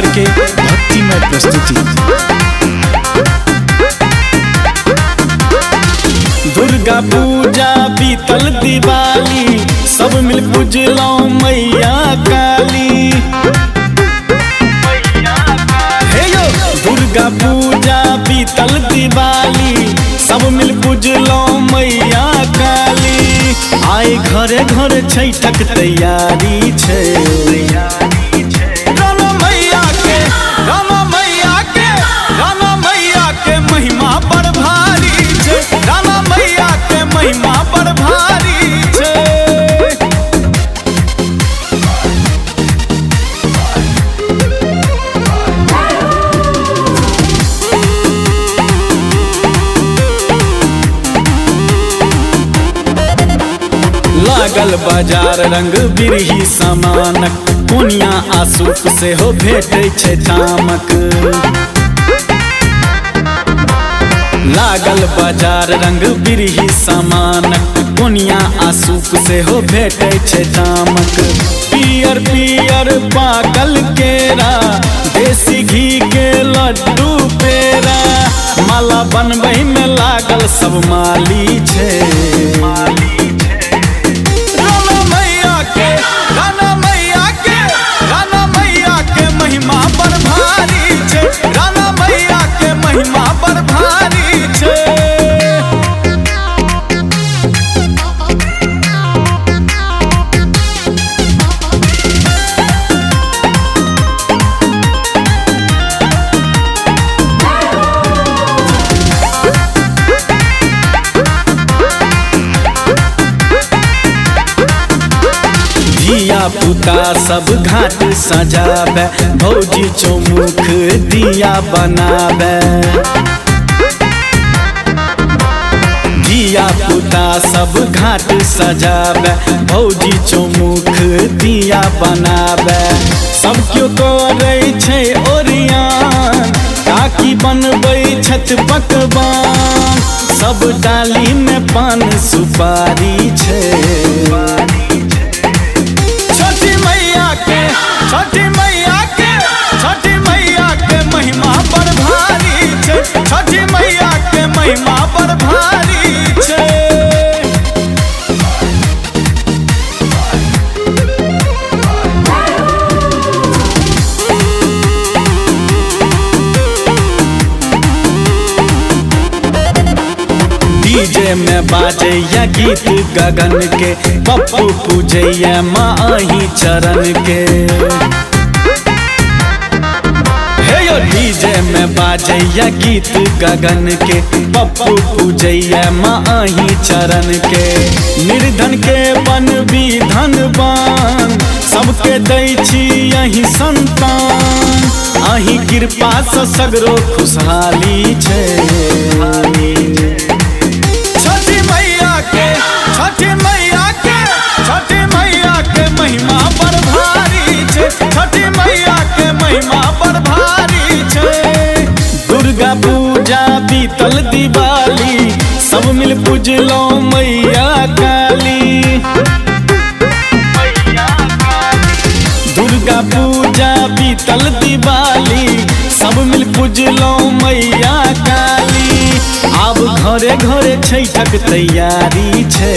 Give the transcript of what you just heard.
सागर के भक्तिमय प्रस्तुति। दुर्गा पूजा बीतल दिवाली, सब मिल पूजलो मैया काली। हे यो दुर्गा पूजा बीतल दिवाली, सब मिल पूजलो मैया काली। आए घरे घरे छठक तैयारी छे। राना मैया के महिमा बड़ भारी छे। राना मैया के महिमा बड़ भारी छे। लागल बाजार रंग बिरही सामानक, कोनिया आसूप से हो भेटै छै तामक। लागल बाजार रंग बिरही सामानक, कोनिया आसूप से हो भेटै छै तामक। पियर पियर पाकल केरा, देसी घी के लड्डू पेड़ा, माला बनबै में लागल सब माली छै। राना मैया के महिमा बड़ भारी छे। राना मैया के महिमा बड़ भारी छे। दिया पुता सब घाट सजावे, भौजी चौमुख दिया बनावे। दिया पुता सब घाट सजावे, भौजी चौमुख दिया बनावे। सब क्यों करे छै ओरियान, काकी बनबै छत पकवान। सब डाली में पान सुपारी छै। छठी मैया के महिमा बड़ भारी छे। छठी मैया के महिमा बड़ भारी छे। डीजे में बाजैया गीत गगन के, पप्पू पूजैया माँ अही चरण के। डीजे में बाजैया गीत गगन के, पप्पू पूजैया माँ अही चरण के। निर्धन के बन भी धनवान, सबके दै छी यही संतान। अही कृपा से सगरो खुशहाली छे। छठी मैया के महिमा बड़ भारी छे। छठी मैया के महिमा बड़ भारी छे। दुर्गा पूजा बीतल दिवाली, सब मिल पूजलो मैया काली। दुर्गा पूजा बीतल दिवाली, सब मिल पूजलो मैया काली। अब घरे घरे छठक तैयारी छे।